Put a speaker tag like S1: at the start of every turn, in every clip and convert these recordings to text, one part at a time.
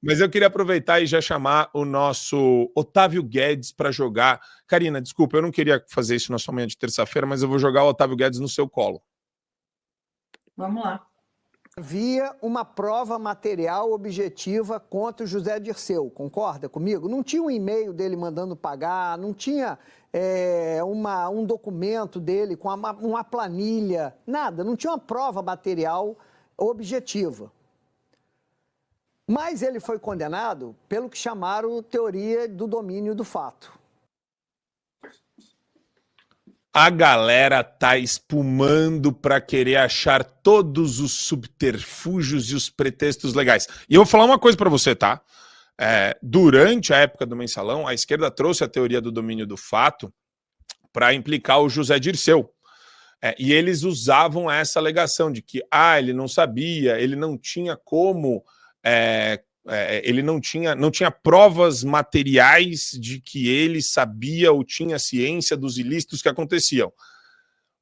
S1: Mas eu queria aproveitar e já chamar o nosso Otávio Guedes para jogar. Karina, desculpa, eu não queria fazer isso na sua manhã de terça-feira, mas eu vou jogar o Otávio Guedes no seu colo.
S2: Vamos lá.
S3: Havia uma prova material objetiva contra o José Dirceu, concorda comigo? Não tinha um e-mail dele mandando pagar, não tinha um documento dele com uma planilha, nada, não tinha uma prova material objetiva. Mas ele foi condenado pelo que chamaram teoria do domínio do fato.
S1: A galera tá espumando para querer achar todos os subterfúgios e os pretextos legais. E eu vou falar uma coisa para você, tá? Durante a época do Mensalão, a esquerda trouxe a teoria do domínio do fato para implicar o José Dirceu. E eles usavam essa alegação de que ele não sabia, ele não tinha como... ele não tinha provas materiais de que ele sabia ou tinha ciência dos ilícitos que aconteciam.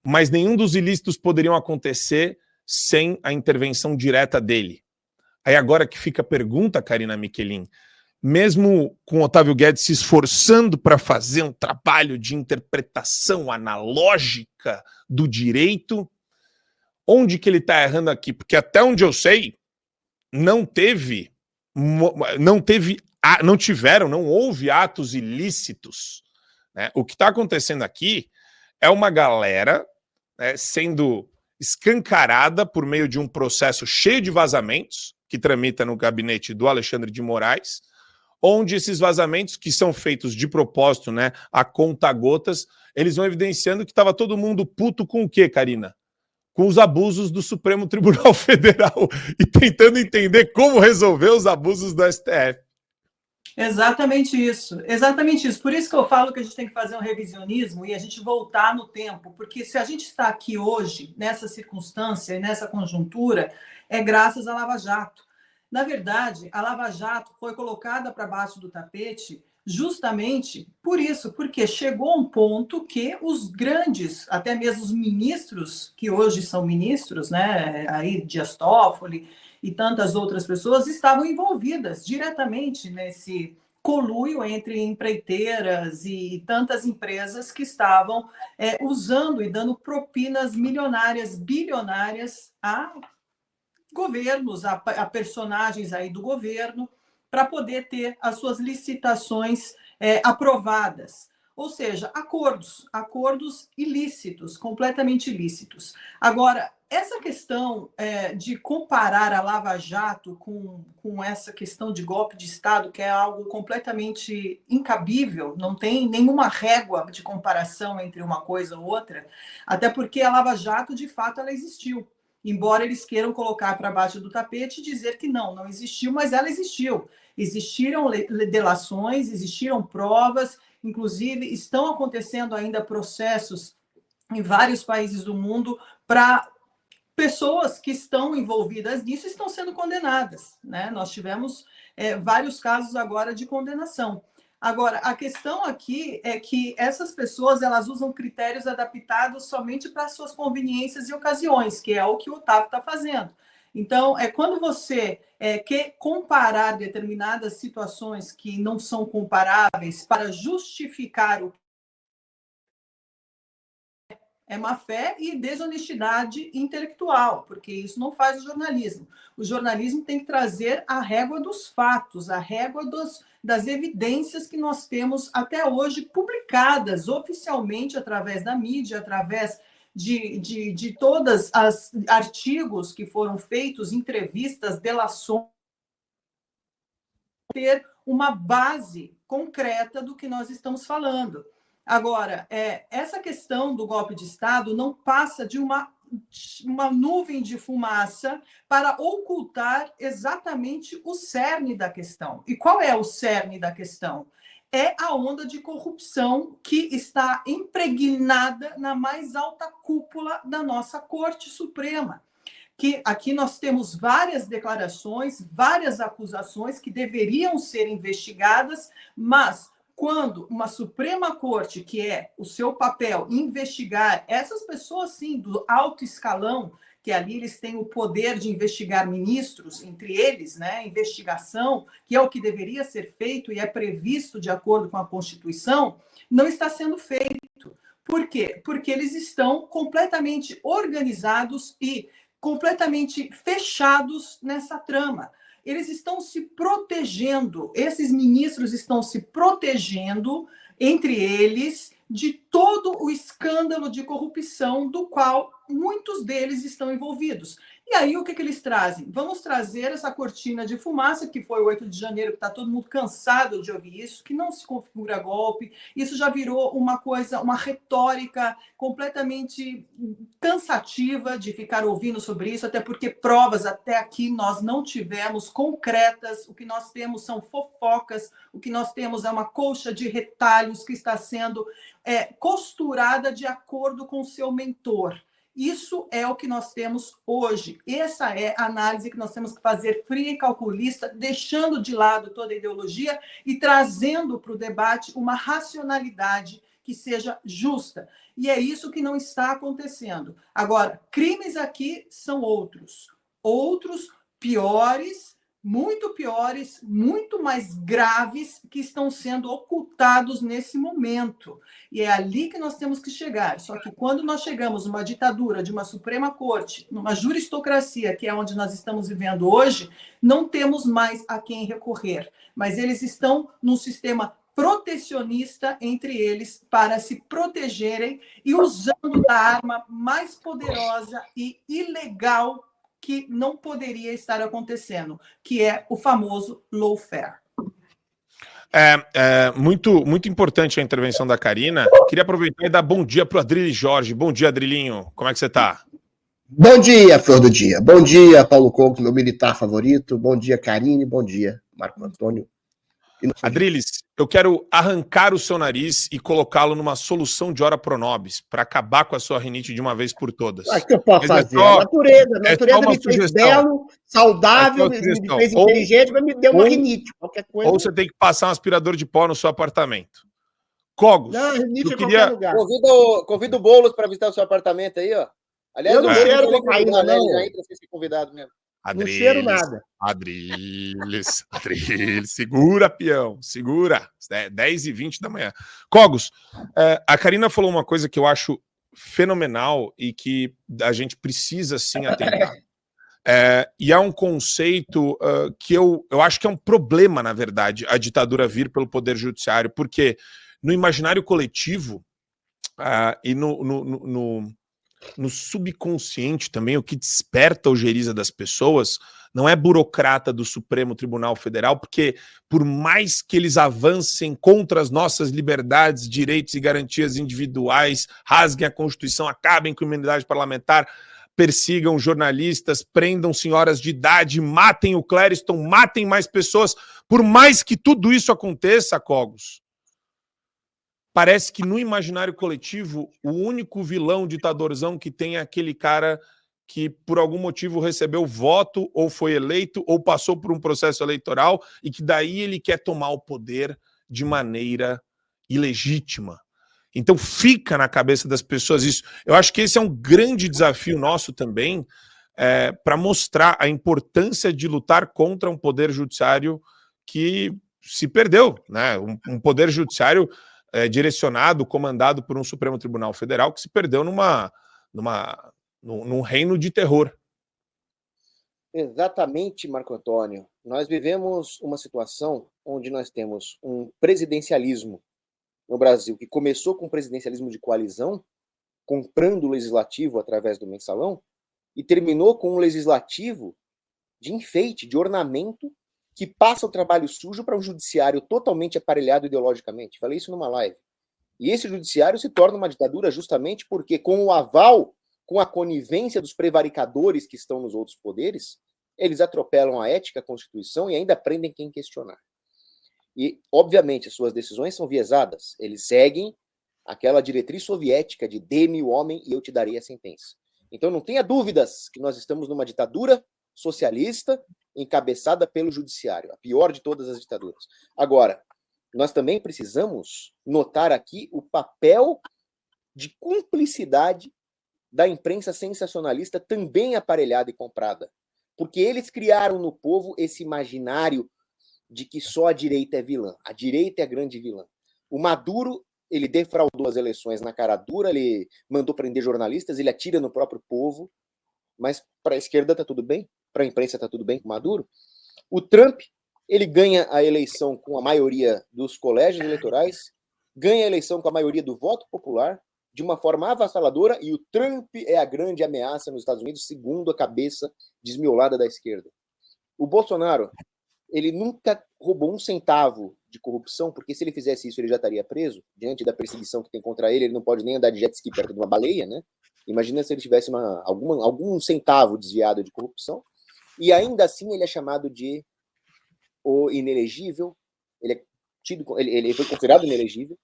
S1: Mas nenhum dos ilícitos poderiam acontecer sem a intervenção direta dele. Aí agora que fica a pergunta, Karina Michelin, mesmo com Otávio Guedes se esforçando para fazer um trabalho de interpretação analógica do direito, onde que ele está errando aqui? Porque até onde eu sei, não houve atos ilícitos, né? O que está acontecendo aqui é uma galera, né, sendo escancarada por meio de um processo cheio de vazamentos que tramita no gabinete do Alexandre de Moraes, onde esses vazamentos, que são feitos de propósito, né, a conta-gotas, eles vão evidenciando que estava todo mundo puto com o quê, Karina? Com os abusos do Supremo Tribunal Federal e tentando entender como resolver os abusos do STF.
S2: Exatamente isso, exatamente isso. Por isso que eu falo que a gente tem que fazer um revisionismo e a gente voltar no tempo, porque se a gente está aqui hoje, nessa circunstância e nessa conjuntura, é graças à Lava Jato. Na verdade, a Lava Jato foi colocada para baixo do tapete justamente por isso, porque chegou a um ponto que os grandes, até mesmo os ministros, que hoje são ministros, né, aí Dias Toffoli e tantas outras pessoas, estavam envolvidas diretamente nesse conluio entre empreiteiras e tantas empresas que estavam usando e dando propinas milionárias, bilionárias a governos, a personagens aí do governo, para poder ter as suas licitações aprovadas. Ou seja, acordos ilícitos, completamente ilícitos. Agora, essa questão de comparar a Lava Jato com essa questão de golpe de Estado, que é algo completamente incabível, não tem nenhuma régua de comparação entre uma coisa ou outra, até porque a Lava Jato, de fato, ela existiu. Embora eles queiram colocar para baixo do tapete e dizer que não existiu, mas ela existiu. Existiram delações, existiram provas, inclusive estão acontecendo ainda processos em vários países do mundo para pessoas que estão envolvidas nisso estão sendo condenadas, né? Nós tivemos vários casos agora de condenação. Agora, a questão aqui é que essas pessoas elas usam critérios adaptados somente para suas conveniências e ocasiões, que é o que o Otávio está fazendo. Então, quando você quer comparar determinadas situações que não são comparáveis para justificar o má fé e desonestidade intelectual, porque isso não faz o jornalismo. O jornalismo tem que trazer a régua dos fatos, a régua das evidências que nós temos até hoje publicadas oficialmente através da mídia, através de todos os artigos que foram feitos, entrevistas, delações, ter uma base concreta do que nós estamos falando. Agora, essa questão do golpe de Estado não passa de uma nuvem de fumaça para ocultar exatamente o cerne da questão. E qual é o cerne da questão? É a onda de corrupção que está impregnada na mais alta cúpula da nossa Corte Suprema. Que aqui nós temos várias declarações, várias acusações que deveriam ser investigadas, mas quando uma Suprema Corte, que é o seu papel investigar essas pessoas, sim, do alto escalão, que ali eles têm o poder de investigar ministros, entre eles, né, investigação, que é o que deveria ser feito e é previsto de acordo com a Constituição, não está sendo feito. Por quê? Porque eles estão completamente organizados e completamente fechados nessa trama. Eles estão se protegendo, esses ministros estão se protegendo entre eles de todo o escândalo de corrupção do qual muitos deles estão envolvidos. E aí, o que eles trazem? Vamos trazer essa cortina de fumaça, que foi o 8 de janeiro, que está todo mundo cansado de ouvir isso, que não se configura golpe. Isso já virou uma coisa, uma retórica completamente cansativa de ficar ouvindo sobre isso, até porque provas até aqui nós não tivemos concretas. O que nós temos são fofocas, o que nós temos é uma colcha de retalhos que está sendo costurada de acordo com o seu mentor. Isso é o que nós temos hoje. Essa é a análise que nós temos que fazer fria e calculista, deixando de lado toda a ideologia e trazendo para o debate uma racionalidade que seja justa. E é isso que não está acontecendo. Agora, crimes aqui são outros piores, muito mais graves, que estão sendo ocultados nesse momento. E é ali que nós temos que chegar. Só que quando nós chegamos numa ditadura de uma Suprema Corte, numa juristocracia, que é onde nós estamos vivendo hoje, não temos mais a quem recorrer. Mas eles estão num sistema protecionista entre eles para se protegerem e usando da arma mais poderosa e ilegal que não poderia estar acontecendo, que é o famoso lawfare.
S1: Muito importante a intervenção da Karina. Queria aproveitar e dar bom dia para o Adrilho Jorge. Bom dia, Adrilinho. Como é que você está?
S4: Bom dia, Flor do Dia. Bom dia, Paulo Conco, meu militar favorito. Bom dia, Karine. Bom dia, Marco Antônio.
S1: Adriles, eu quero arrancar o seu nariz e colocá-lo numa solução de ora pro nobis, para acabar com a sua rinite de uma vez por todas.
S4: O que eu posso fazer? A natureza me fez belo, saudável, me fez inteligente, mas me deu uma rinite. Qualquer coisa.
S1: Ou você tem que passar um aspirador de pó no seu apartamento. Cogos.
S4: Não, rinite
S1: em qualquer lugar.
S5: Convido o Boulos para visitar o seu apartamento aí, ó. Aliás,
S4: eu não cheiro cocaína, não.
S5: Já entra sem ser convidado mesmo.
S4: Não cheiro nada.
S1: Adriles, segura, peão, segura. 10h20 da manhã. Cogos, a Karina falou uma coisa que eu acho fenomenal e que a gente precisa sim atentar. E é um conceito que eu acho que é um problema, na verdade, a ditadura vir pelo Poder Judiciário, porque no imaginário coletivo e no subconsciente também, o que desperta a ojeriza das pessoas não é burocrata do Supremo Tribunal Federal, porque por mais que eles avancem contra as nossas liberdades, direitos e garantias individuais, rasguem a Constituição, acabem com a imunidade parlamentar, persigam jornalistas, prendam senhoras de idade, matem o Clériston, matem mais pessoas, por mais que tudo isso aconteça, Cogos, parece que no imaginário coletivo, o único vilão ditadorzão que tem é aquele cara que por algum motivo recebeu voto, ou foi eleito, ou passou por um processo eleitoral, e que daí ele quer tomar o poder de maneira ilegítima. Então fica na cabeça das pessoas isso. Eu acho que esse é um grande desafio nosso também, para mostrar a importância de lutar contra um poder judiciário que se perdeu, né? Um poder judiciário direcionado, comandado por um Supremo Tribunal Federal que se perdeu num reino de terror.
S5: Exatamente, Marco Antônio. Nós vivemos uma situação onde nós temos um presidencialismo no Brasil que começou com um presidencialismo de coalizão, comprando o legislativo através do mensalão, e terminou com um legislativo de enfeite, de ornamento, que passa o trabalho sujo para um judiciário totalmente aparelhado ideologicamente. Falei isso numa live. E esse judiciário se torna uma ditadura justamente porque, com o aval, com a conivência dos prevaricadores que estão nos outros poderes, eles atropelam a ética, a Constituição e ainda prendem quem questionar. E, obviamente, as suas decisões são viesadas. Eles seguem aquela diretriz soviética de dê-me o homem e eu te darei a sentença. Então, não tenha dúvidas que nós estamos numa ditadura socialista encabeçada pelo judiciário, a pior de todas as ditaduras. Agora, nós também precisamos notar aqui o papel de cumplicidade da imprensa sensacionalista também aparelhada e comprada. Porque eles criaram no povo esse imaginário de que só a direita é vilã. A direita é a grande vilã. O Maduro, ele defraudou as eleições na cara dura, ele mandou prender jornalistas, ele atira no próprio povo, mas para a esquerda está tudo bem, para a imprensa está tudo bem com o Maduro. O Trump, ele ganha a eleição com a maioria dos colégios eleitorais, ganha a eleição com a maioria do voto popular, de uma forma avassaladora, e o Trump é a grande ameaça nos Estados Unidos, segundo a cabeça desmiolada da esquerda. O Bolsonaro, ele nunca roubou um centavo de corrupção, porque se ele fizesse isso, ele já estaria preso. Diante da perseguição que tem contra ele, ele não pode nem andar de jet ski perto de uma baleia, né? Imagina se ele tivesse algum centavo desviado de corrupção. E ainda assim ele é chamado de o inelegível, ele foi considerado inelegível.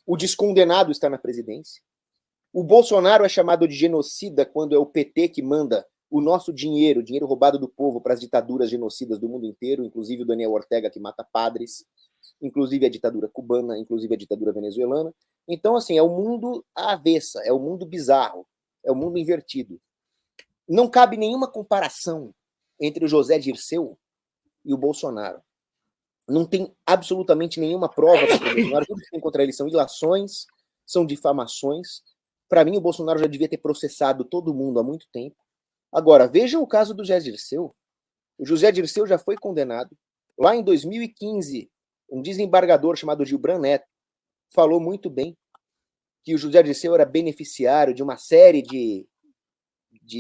S5: O descondenado está na presidência. O Bolsonaro é chamado de genocida quando é o PT que manda o nosso dinheiro roubado do povo para as ditaduras genocidas do mundo inteiro, inclusive o Daniel Ortega, que mata padres, inclusive a ditadura cubana, inclusive a ditadura venezuelana. Então, assim, é o mundo à avessa, é o mundo bizarro, é o mundo invertido. Não cabe nenhuma comparação entre o José Dirceu e o Bolsonaro. Não tem absolutamente nenhuma prova contra o Bolsonaro. Tudo que tem contra ele são ilações, são difamações. Para mim, o Bolsonaro já devia ter processado todo mundo há muito tempo. Agora, vejam o caso do José Dirceu. O José Dirceu já foi condenado. Lá em 2015, um desembargador chamado Gilbran Neto falou muito bem que o José Dirceu era beneficiário de uma série de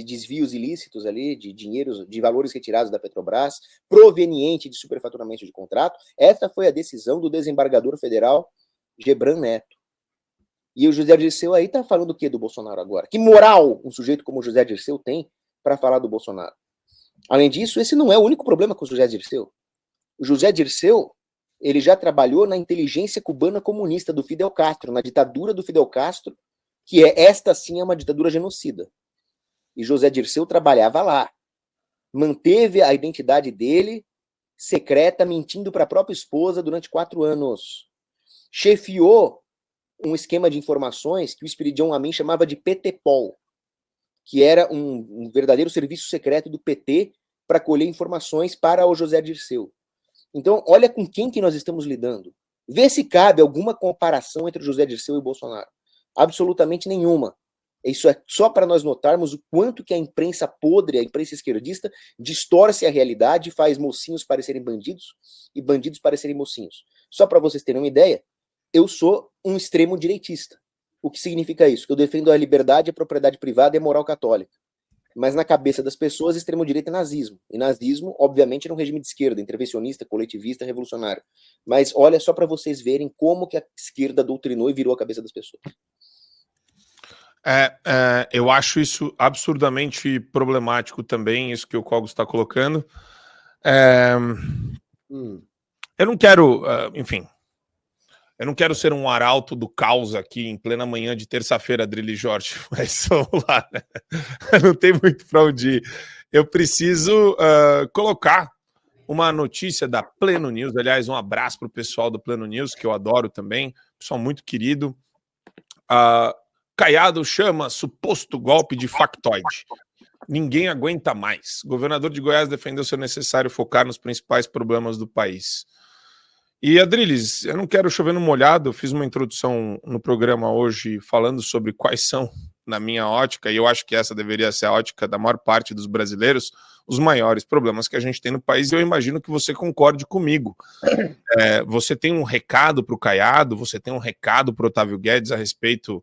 S5: desvios ilícitos ali, de dinheiros, de valores retirados da Petrobras, proveniente de superfaturamento de contrato. Essa foi a decisão do desembargador federal Gilbran Neto. E o José Dirceu aí tá falando o quê do Bolsonaro agora? Que moral um sujeito como o José Dirceu tem para falar do Bolsonaro? Além disso, esse não é o único problema com o José Dirceu. O José Dirceu, ele já trabalhou na inteligência cubana comunista do Fidel Castro, na ditadura do Fidel Castro, que esta sim é uma ditadura genocida. E José Dirceu trabalhava lá. Manteve a identidade dele secreta, mentindo para a própria esposa durante 4 anos. Chefiou um esquema de informações que o Espiridion Amin chamava de PTPOL, que era um verdadeiro serviço secreto do PT para colher informações para o José Dirceu. Então, olha com quem que nós estamos lidando. Vê se cabe alguma comparação entre o José Dirceu e o Bolsonaro. Absolutamente nenhuma. Isso é só para nós notarmos o quanto que a imprensa podre, a imprensa esquerdista, distorce a realidade e faz mocinhos parecerem bandidos e bandidos parecerem mocinhos. Só para vocês terem uma ideia, eu sou um extremo direitista. O que significa isso? Que eu defendo a liberdade, a propriedade privada e a moral católica. Mas na cabeça das pessoas, extremo-direita é nazismo. E nazismo, obviamente, era um regime de esquerda, intervencionista, coletivista, revolucionário. Mas olha só para vocês verem como que a esquerda doutrinou e virou a cabeça das pessoas.
S1: Eu acho isso absurdamente problemático também, isso que o Cogos está colocando. Eu não quero, enfim, eu não quero ser um arauto do caos aqui em plena manhã de terça-feira, Adrilles Jorge, mas vamos lá, né? Não tem muito para onde ir. Eu preciso colocar uma notícia da Pleno News, aliás, um abraço para o pessoal do Pleno News, que eu adoro também, pessoal muito querido. Caiado chama suposto golpe de factoide. Ninguém aguenta mais. O governador de Goiás defendeu ser necessário focar nos principais problemas do país. E, Adrilles, eu não quero chover no molhado, eu fiz uma introdução no programa hoje falando sobre quais são, na minha ótica, e eu acho que essa deveria ser a ótica da maior parte dos brasileiros, os maiores problemas que a gente tem no país, e eu imagino que você concorde comigo. Você tem um recado para o Caiado, você tem um recado para o Otávio Guedes a respeito...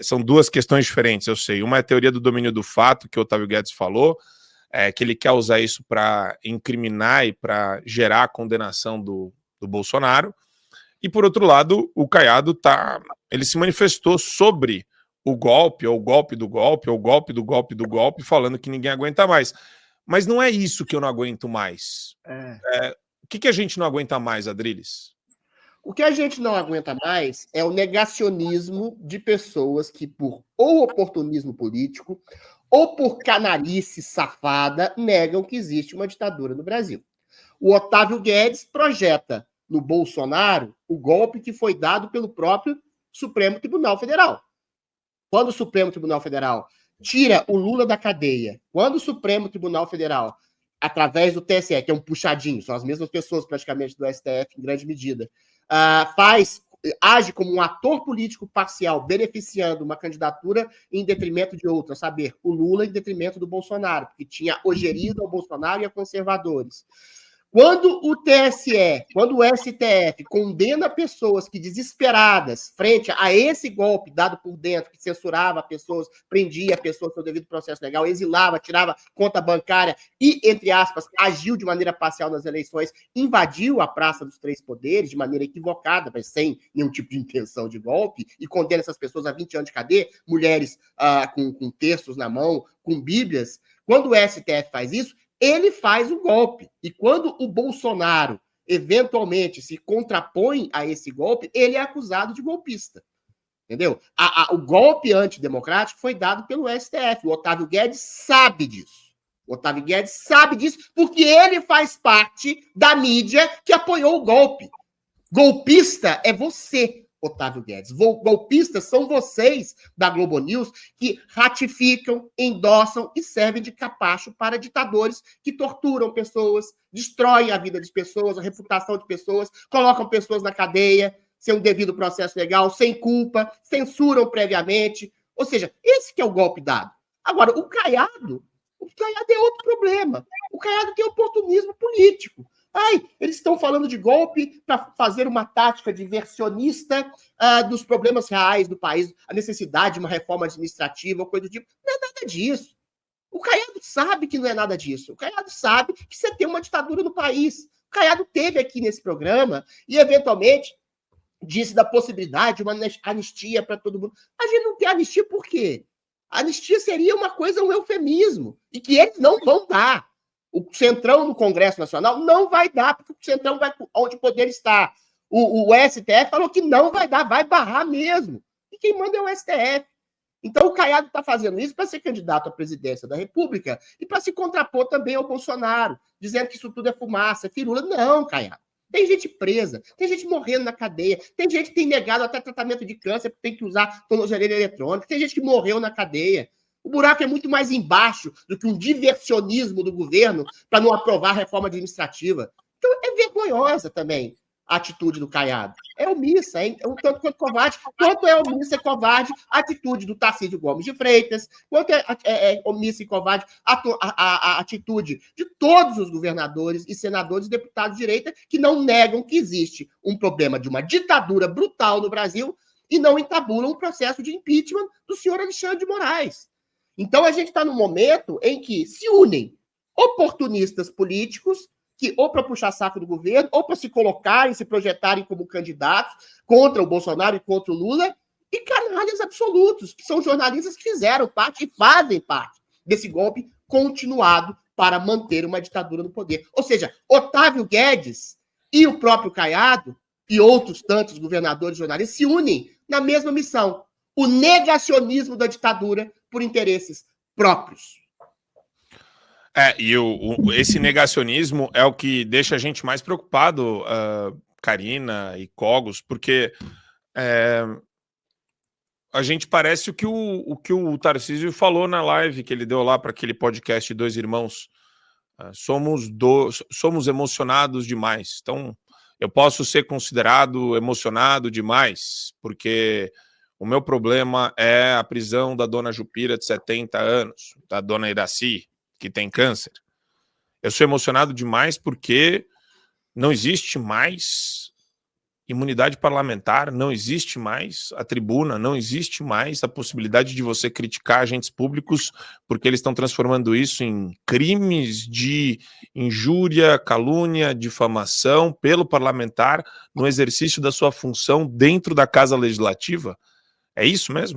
S1: são duas questões diferentes, eu sei. Uma é a teoria do domínio do fato, que o Otávio Guedes falou, que ele quer usar isso para incriminar e para gerar a condenação do Bolsonaro. E, por outro lado, o Caiado ele se manifestou sobre o golpe, ou o golpe do golpe, ou o golpe do golpe do golpe, falando que ninguém aguenta mais. Mas não é isso que eu não aguento mais. O que a gente não aguenta mais, Adrilles?
S4: O que a gente não aguenta mais é o negacionismo de pessoas que, por ou oportunismo político, ou por canalice safada, negam que existe uma ditadura no Brasil. O Otávio Guedes projeta no Bolsonaro o golpe que foi dado pelo próprio Supremo Tribunal Federal. quando o Supremo Tribunal Federal tira o Lula da cadeia, quando o Supremo Tribunal Federal, através do TSE, que é um puxadinho, são as mesmas pessoas praticamente do STF em grande medida, age como um ator político parcial, beneficiando uma candidatura em detrimento de outra, a saber, o Lula em detrimento do Bolsonaro, porque tinha ojerido ao Bolsonaro e a conservadores. Quando o TSE, quando o STF condena pessoas que desesperadas frente a esse golpe dado por dentro, que censurava pessoas, prendia pessoas no devido processo legal, exilava, tirava conta bancária e, entre aspas, agiu de maneira parcial nas eleições, invadiu a Praça dos Três Poderes de maneira equivocada, mas sem nenhum tipo de intenção de golpe, e condena essas pessoas a 20 anos de cadeia, mulheres com textos na mão, com bíblias. Quando o STF faz isso, ele faz o golpe. E quando o Bolsonaro, eventualmente, se contrapõe a esse golpe, ele é acusado de golpista. Entendeu? O golpe antidemocrático foi dado pelo STF. O Otávio Guedes sabe disso. O Otávio Guedes sabe disso porque ele faz parte da mídia que apoiou o golpe. Golpista é você, Otávio Guedes. Golpistas são vocês da Globo News que ratificam, endossam e servem de capacho para ditadores que torturam pessoas, destroem a vida de pessoas, a reputação de pessoas, colocam pessoas na cadeia sem um devido processo legal, sem culpa, censuram previamente. Ou seja, esse que é o golpe dado. Agora, o Caiado é outro problema. O Caiado tem oportunismo político. Eles estão falando de golpe para fazer uma tática diversionista dos problemas reais do país, a necessidade de uma reforma administrativa, ou coisa do tipo. Não é nada disso. O Caiado sabe que não é nada disso. O Caiado sabe que você tem uma ditadura no país. O Caiado teve aqui nesse programa e, eventualmente, disse da possibilidade de uma anistia para todo mundo. A gente não tem anistia por quê? A anistia seria uma coisa, um eufemismo, e que eles não vão dar. O Centrão no Congresso Nacional não vai dar, porque o Centrão vai onde o poder está. O STF falou que não vai dar, vai barrar mesmo. E quem manda é o STF. Então o Caiado está fazendo isso para ser candidato à presidência da República e para se contrapor também ao Bolsonaro, dizendo que isso tudo é fumaça, é firula. Não, Caiado. Tem gente presa, tem gente morrendo na cadeia, tem gente que tem negado até tratamento de câncer porque tem que usar tornozeleira eletrônica, tem gente que morreu na cadeia. O buraco é muito mais embaixo do que um diversionismo do governo para não aprovar a reforma administrativa. Então, é vergonhosa também a atitude do Caiado. É omissa, é um tanto quanto covarde. Quanto é omissa e covarde a atitude do Tarcísio Gomes de Freitas, quanto é omissa e covarde a atitude de todos os governadores e senadores e deputados de direita que não negam que existe um problema de uma ditadura brutal no Brasil e não entabulam o processo de impeachment do senhor Alexandre de Moraes. Então, a gente está num momento em que se unem oportunistas políticos, que ou para puxar saco do governo, ou para se colocarem, se projetarem como candidatos contra o Bolsonaro e contra o Lula, e canalhas absolutos, que são jornalistas que fizeram parte e fazem parte desse golpe continuado para manter uma ditadura no poder. Ou seja, Otávio Guedes e o próprio Caiado e outros tantos governadores e jornalistas se unem na mesma missão, o negacionismo da ditadura por interesses próprios.
S1: E esse negacionismo é o que deixa a gente mais preocupado, Karina e Cogos, porque a gente parece o que o Tarcísio falou na live que ele deu lá para aquele podcast Dois Irmãos. Somos emocionados demais. Então, eu posso ser considerado emocionado demais, porque o meu problema é a prisão da dona Jupira, de 70 anos, da dona Iraci, que tem câncer. Eu sou emocionado demais porque não existe mais imunidade parlamentar, não existe mais a tribuna, não existe mais a possibilidade de você criticar agentes públicos, porque eles estão transformando isso em crimes de injúria, calúnia, difamação pelo parlamentar no exercício da sua função dentro da Casa Legislativa. É isso mesmo?